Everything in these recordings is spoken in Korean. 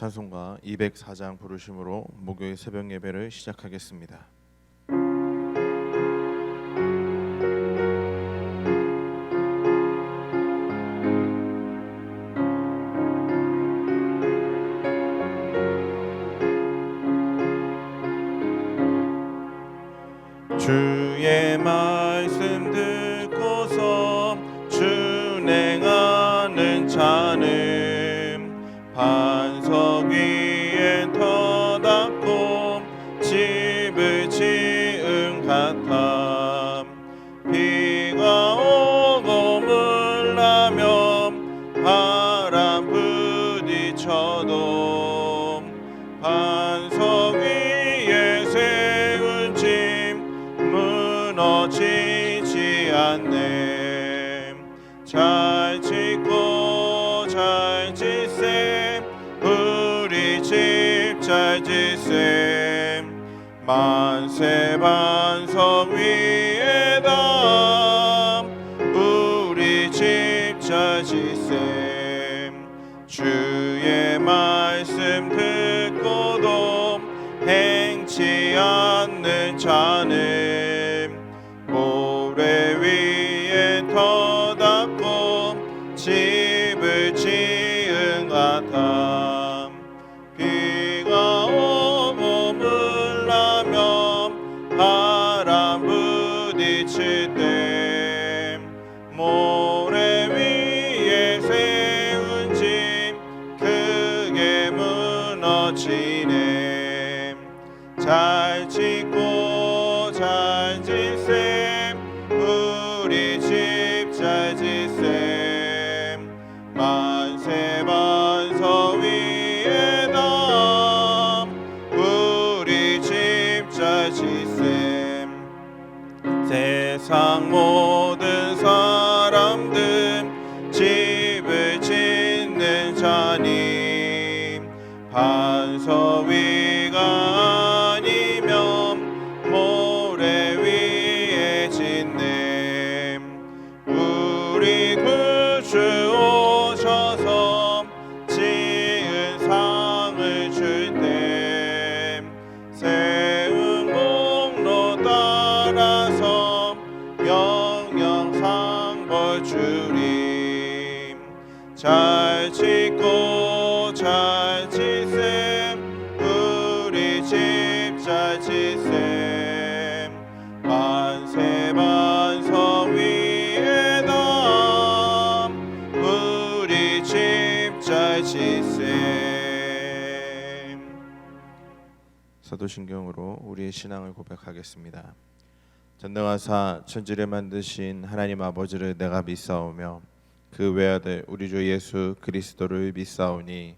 찬송가 204장 부르심으로 목요일 새벽 예배를 시작하겠습니다. 주의 말씀 듣고서 준행하는 자는 반석 위에 터닫고 집을 지은 같아. 비가 오고 물나면 바람 부딪혀도 반석 위에 세운 집 무너지지 않네. 잘 짓고 잘 짓셈 우리 집 잘 짓셈. 만세 반석 위에다 우리 집 잘 짓셈. 주의 말씀 듣고도 행치 않는 자는 모래 위에 터닫고 집을 지은 같아. 비가 오고 물나면 바람 부딪힐 때 모래 위에 세운 집 크게 무너지네. 잘 짓고 잘 짓셈 우리 집 잘 짓셈. 만세 반석 위에다 우리 집 잘 짓셈. 세상 모든 사람들 집을 짓는 자니 반석 위가 아니면 모래 위에 짓네. 우리 구주 오셔서 지은 상을 줄 때 세운 공로 따라서 영영상 벌 주림. 잘 짓고 잘 짓셈 우리 집 잘 짓셈. 만세 반석 위에다 우리 집 잘 짓셈. 사도신경으로 우리의 신앙을 고백하겠습니다. 전능하사 천지를 만드신 하나님 아버지를 내가 믿사오며 그 외아들 우리 주 예수 그리스도를 믿사오니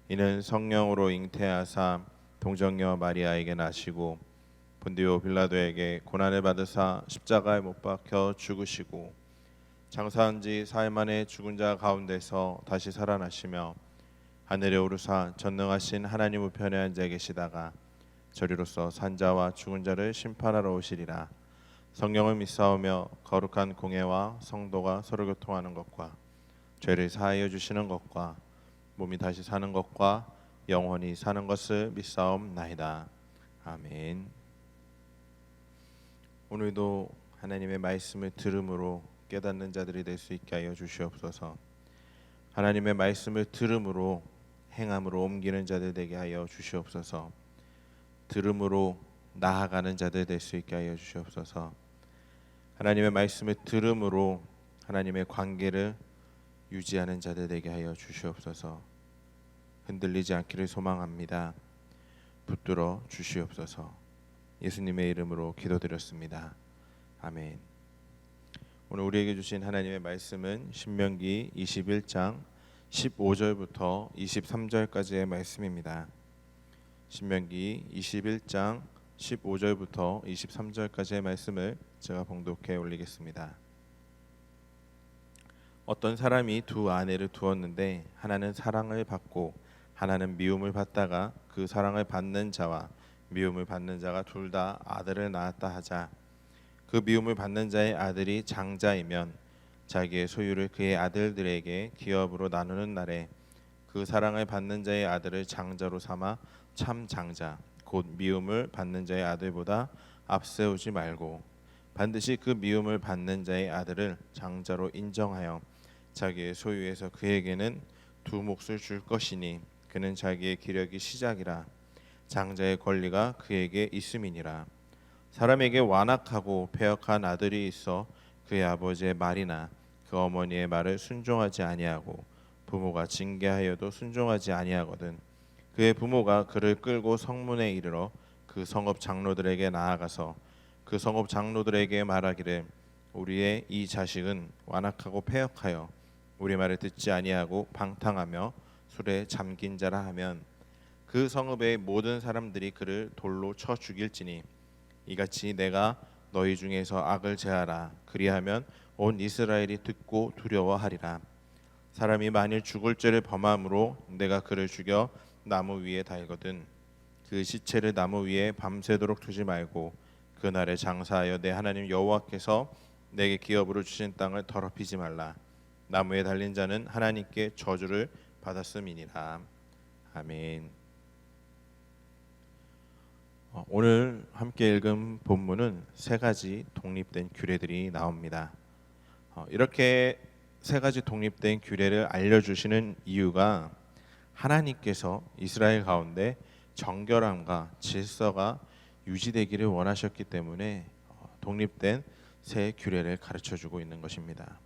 이는 성령으로 잉태하사 동정녀 마리아에게 나시고 본디오 빌라도에게 고난을 받으사 십자가에 못 박혀 죽으시고 장사한 지 사흘 만에 죽은 자 가운데서 다시 살아나시며 하늘에 오르사 전능하신 하나님 우편에 앉아 계시다가 저리로서 산자와 죽은 자를 심판하러 오시리라. 성령을 믿사오며 거룩한 공예와 성도가 서로 교통하는 것과 죄를 사하여 주시는 것과 몸이 다시 사는 것과 영원히 사는 것을 믿사옵나이다. 아멘. 오늘도 하나님의 말씀을 들음으로 깨닫는 자들이 될 수 있게 하여 주시옵소서. 하나님의 말씀을 들음으로 행함으로 옮기는 자들 되게 하여 주시옵소서. 들음으로 나아가는 자들 될 수 있게 하여 주시옵소서. 하나님의 말씀을 들음으로 하나님의 관계를 유지하는 자들 되게 하여 주시옵소서. 흔들리지 않기를 소망합니다. 붙들어 주시옵소서. 예수님의 이름으로 기도드렸습니다. 아멘. 오늘 우리에게 주신 하나님의 말씀은 신명기 21장 15절부터 23절까지의 말씀입니다. 신명기 21장 15절부터 23절까지의 말씀을 제가 봉독해 올리겠습니다. 어떤 사람이 두 아내를 두었는데 하나는 사랑을 받고 하나는 미움을 받다가 그 사랑을 받는 자와 미움을 받는 자가 둘 다 아들을 낳았다 하자. 그 미움을 받는 자의 아들이 장자이면 자기의 소유를 그의 아들들에게 기업으로 나누는 날에 그 사랑을 받는 자의 아들을 장자로 삼아 참 장자 곧 미움을 받는 자의 아들보다 앞세우지 말고 반드시 그 미움을 받는 자의 아들을 장자로 인정하여 자기의 소유에서 그에게는 두 몫을 줄 것이니 그는 자기의 기력이 시작이라 장자의 권리가 그에게 있음이니라. 사람에게 완악하고 패역한 아들이 있어 그의 아버지의 말이나 그 어머니의 말을 순종하지 아니하고 부모가 징계하여도 순종하지 아니하거든 그의 부모가 그를 끌고 성문에 이르러 그 성읍 장로들에게 나아가서 그 성읍 장로들에게 말하기를 우리의 이 자식은 완악하고 패역하여 우리 말을 듣지 아니하고 방탕하며 술에 잠긴 자라 하면 그 성읍의 모든 사람들이 그를 돌로 쳐 죽일지니 이같이 내가 너희 중에서 악을 제하라 그리하면 온 이스라엘이 듣고 두려워하리라. 사람이 만일 죽을 죄를 범함으로 내가 그를 죽여 나무 위에 달거든 그 시체를 나무 위에 밤새도록 두지 말고 그날에 장사하여 내 하나님 여호와께서 내게 기업으로 주신 땅을 더럽히지 말라. 나무에 달린 자는 하나님께 저주를 받았음이니라. 아멘. 오늘 함께 읽은 본문은 세 가지 독립된 규례들이 나옵니다. 이렇게 세 가지 독립된 규례를 알려주시는 이유가 하나님께서 이스라엘 가운데 정결함과 질서가 유지되기를 원하셨기 때문에 독립된 세 규례를 가르쳐주고 있는 것입니다.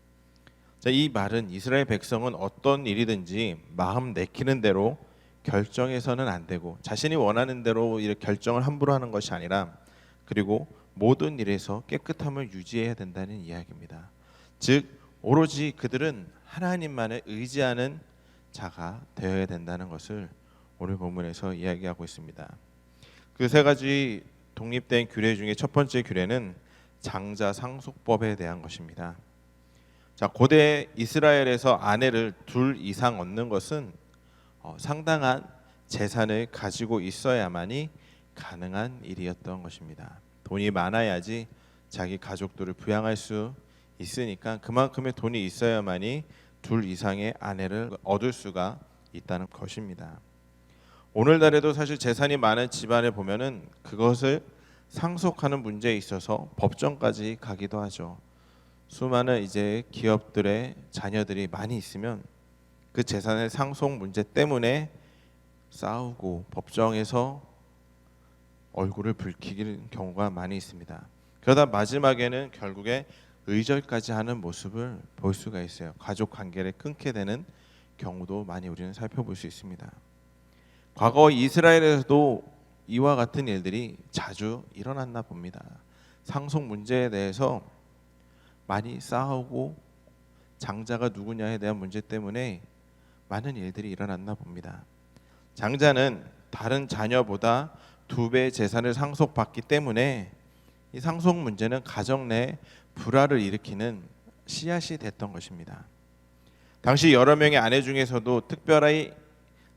자, 이 말은 이스라엘 백성은 어떤 일이든지 마음 내키는 대로 결정해서는 안 되고 자신이 원하는 대로 이렇게 결정을 함부로 하는 것이 아니라 그리고 모든 일에서 깨끗함을 유지해야 된다는 이야기입니다. 즉 오로지 그들은 하나님만을 의지하는 자가 되어야 된다는 것을 오늘 본문에서 이야기하고 있습니다. 그 세 가지 독립된 규례 중에 첫 번째 규례는 장자 상속법에 대한 것입니다. 자, 고대 이스라엘에서 아내를 둘 이상 얻는 것은 상당한 재산을 가지고 있어야만이 가능한 일이었던 것입니다. 돈이 많아야지 자기 가족들을 부양할 수 있으니까 그만큼의 돈이 있어야만이 둘 이상의 아내를 얻을 수가 있다는 것입니다. 오늘날에도 사실 재산이 많은 집안을 보면은 그것을 상속하는 문제에 있어서 법정까지 가기도 하죠. 수많은 이제 기업들의 자녀들이 많이 있으면 그 재산의 상속 문제 때문에 싸우고 법정에서 얼굴을 붉히는 경우가 많이 있습니다. 그러다 마지막에는 결국에 의절까지 하는 모습을 볼 수가 있어요. 가족 관계를 끊게 되는 경우도 많이 우리는 살펴볼 수 있습니다. 과거 이스라엘에서도 이와 같은 일들이 자주 일어났나 봅니다. 상속 문제에 대해서 많이 싸우고 장자가 누구냐에 대한 문제 때문에 많은 일들이 일어났나 봅니다. 장자는 다른 자녀보다 2배의 재산을 상속받기 때문에 이 상속 문제는 가정 내 불화를 일으키는 씨앗이 됐던 것입니다. 당시 여러 명의 아내 중에서도 특별히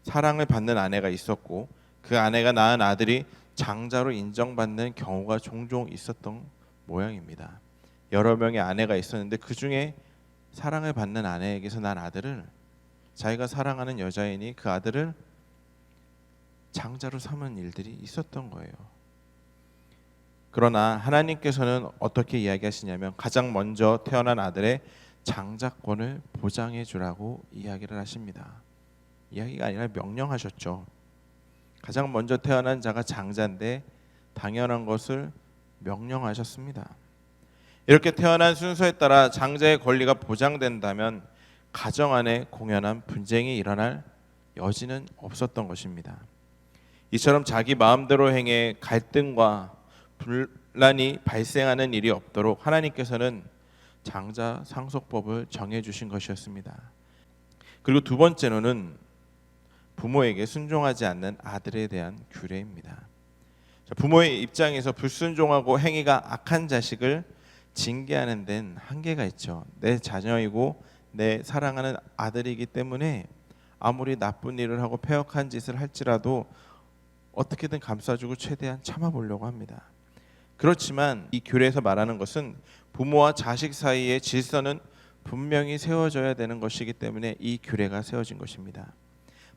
사랑을 받는 아내가 있었고 그 아내가 낳은 아들이 장자로 인정받는 경우가 종종 있었던 모양입니다. 여러 명의 아내가 있었는데 그 중에 사랑을 받는 아내에게서 난 아들을 자기가 사랑하는 여자이니 그 아들을 장자로 삼은 일들이 있었던 거예요. 그러나 하나님께서는 어떻게 이야기하시냐면 가장 먼저 태어난 아들의 장자권을 보장해 주라고 이야기를 하십니다. 이야기가 아니라 명령하셨죠. 가장 먼저 태어난 자가 장자인데 당연한 것을 명령하셨습니다. 이렇게 태어난 순서에 따라 장자의 권리가 보장된다면 가정 안에 공연한 분쟁이 일어날 여지는 없었던 것입니다. 이처럼 자기 마음대로 행해 갈등과 분란이 발생하는 일이 없도록 하나님께서는 장자 상속법을 정해 주신 것이었습니다. 그리고 두 번째로는 부모에게 순종하지 않는 아들에 대한 규례입니다. 부모의 입장에서 불순종하고 행위가 악한 자식을 징계하는 데는 한계가 있죠. 내 자녀이고 내 사랑하는 아들이기 때문에 아무리 나쁜 일을 하고 패역한 짓을 할지라도 어떻게든 감싸주고 최대한 참아보려고 합니다. 그렇지만 이 규례에서 말하는 것은 부모와 자식 사이의 질서는 분명히 세워져야 되는 것이기 때문에 이 규례가 세워진 것입니다.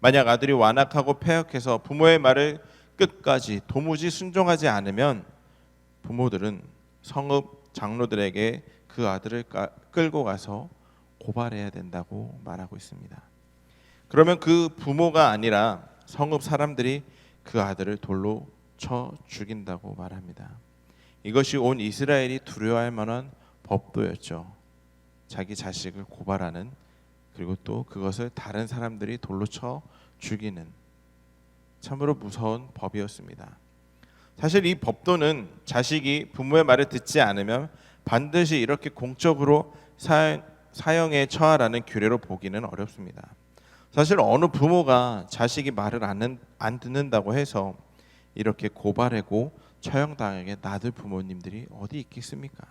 만약 아들이 완악하고 패역해서 부모의 말을 끝까지 도무지 순종하지 않으면 부모들은 성읍 장로들에게 그 아들을 끌고 가서 고발해야 된다고 말하고 있습니다. 그러면 그 부모가 아니라 성읍 사람들이 그 아들을 돌로 쳐 죽인다고 말합니다. 이것이 온 이스라엘이 두려워할 만한 법도였죠. 자기 자식을 고발하는, 그리고 또 그것을 다른 사람들이 돌로 쳐 죽이는 참으로 무서운 법이었습니다. 사실 이 법도는 자식이 부모의 말을 듣지 않으면 반드시 이렇게 공적으로 사형에 처하라는 규례로 보기는 어렵습니다. 사실 어느 부모가 자식이 말을 안 듣는다고 해서 이렇게 고발하고 처형당하게 놔둘 부모님들이 어디 있겠습니까?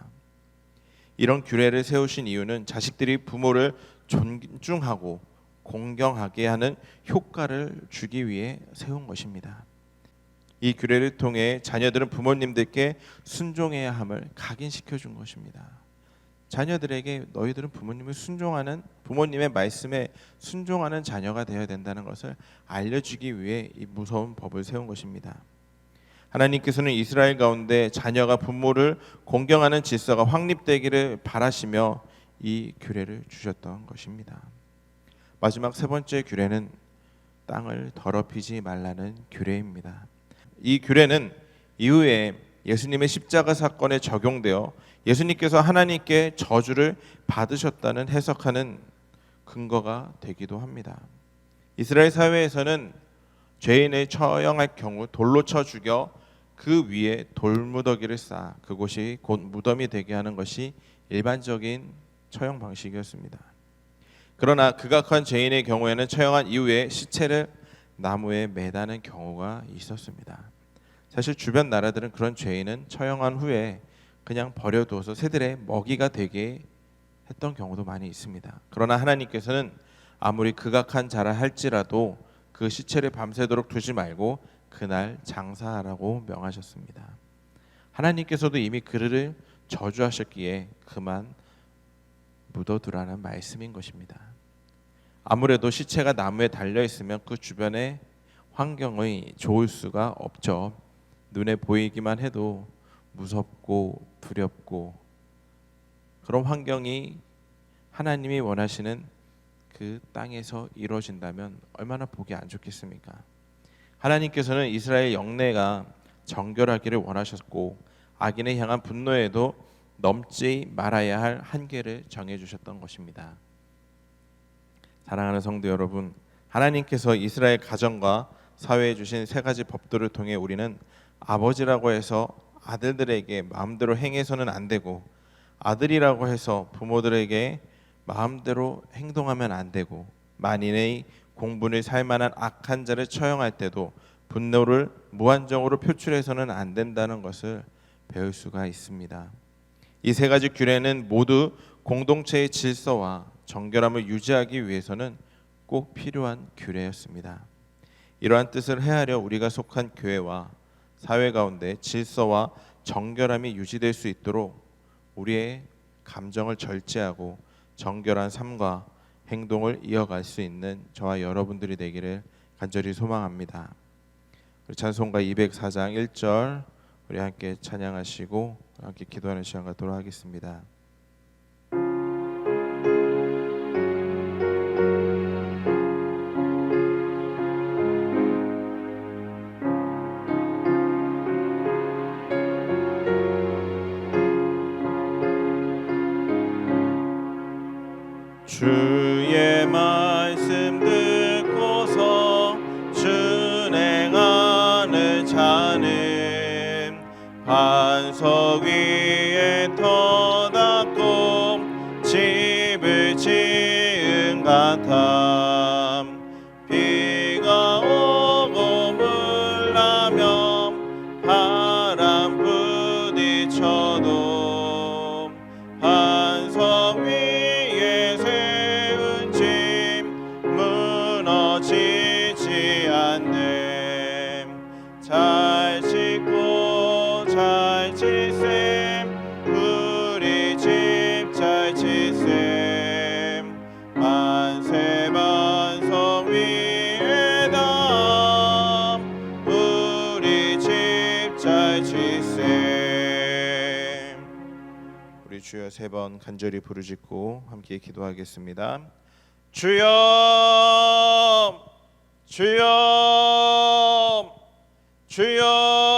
이런 규례를 세우신 이유는 자식들이 부모를 존중하고 공경하게 하는 효과를 주기 위해 세운 것입니다. 이 규례를 통해 자녀들은 부모님들께 순종해야 함을 각인시켜 준 것입니다. 자녀들에게 너희들은 부모님을 순종하는, 부모님의 말씀에 순종하는 자녀가 되어야 된다는 것을 알려주기 위해 이 무서운 법을 세운 것입니다. 하나님께서는 이스라엘 가운데 자녀가 부모를 공경하는 질서가 확립되기를 바라시며 이 규례를 주셨던 것입니다. 마지막 세 번째 규례는 땅을 더럽히지 말라는 규례입니다. 이 규례는 이후에 예수님의 십자가 사건에 적용되어 예수님께서 하나님께 저주를 받으셨다는 해석하는 근거가 되기도 합니다. 이스라엘 사회에서는 죄인을 처형할 경우 돌로 쳐 죽여 그 위에 돌무더기를 쌓아 그곳이 곧 무덤이 되게 하는 것이 일반적인 처형 방식이었습니다. 그러나 극악한 죄인의 경우에는 처형한 이후에 시체를 나무에 매다는 경우가 있었습니다. 사실 주변 나라들은 그런 죄인은 처형한 후에 그냥 버려두어서 새들의 먹이가 되게 했던 경우도 많이 있습니다. 그러나 하나님께서는 아무리 극악한 자라 할지라도 그 시체를 밤새도록 두지 말고 그날 장사하라고 명하셨습니다. 하나님께서도 이미 그를 저주하셨기에 그만 묻어두라는 말씀인 것입니다. 아무래도 시체가 나무에 달려있으면 그 주변의 환경이 좋을 수가 없죠. 눈에 보이기만 해도 무섭고 두렵고, 그런 환경이 하나님이 원하시는 그 땅에서 이루어진다면 얼마나 보기 안 좋겠습니까? 하나님께서는 이스라엘 영내가 정결하기를 원하셨고 악인을 향한 분노에도 넘지 말아야 할 한계를 정해주셨던 것입니다. 사랑하는 성도 여러분, 하나님께서 이스라엘 가정과 사회에 주신 세 가지 법도를 통해 우리는 아버지라고 해서 아들들에게 마음대로 행해서는 안 되고, 아들이라고 해서 부모들에게 마음대로 행동하면 안 되고, 만인의 공분을 살 만한 악한 자를 처형할 때도 분노를 무한정으로 표출해서는 안 된다는 것을 배울 수가 있습니다. 이 세 가지 규례는 모두 공동체의 질서와 정결함을 유지하기 위해서는 꼭 필요한 규례였습니다. 이러한 뜻을 헤아려 우리가 속한 교회와 사회 가운데 질서와 정결함이 유지될 수 있도록 우리의 감정을 절제하고 정결한 삶과 행동을 이어갈 수 있는 저와 여러분들이 되기를 간절히 소망합니다. 우리 찬송가 204장 1절 우리 함께 찬양하시고 함께 기도하는 시간 갖도록 하겠습니다. 주의 말씀 듣고서 준행하는 자는 반석 위에 터닫고 집을 지은 같아. 비가 오고 물 나면 바람 부딪혀도 반석 위에 세운 집 무너지지 않네. 잘 짓고 잘 치셈 우리 집 잘 치셈 만세 만세 주여 세 번 간절히 부르짖고 함께 기도하겠습니다. 주여 주여 주여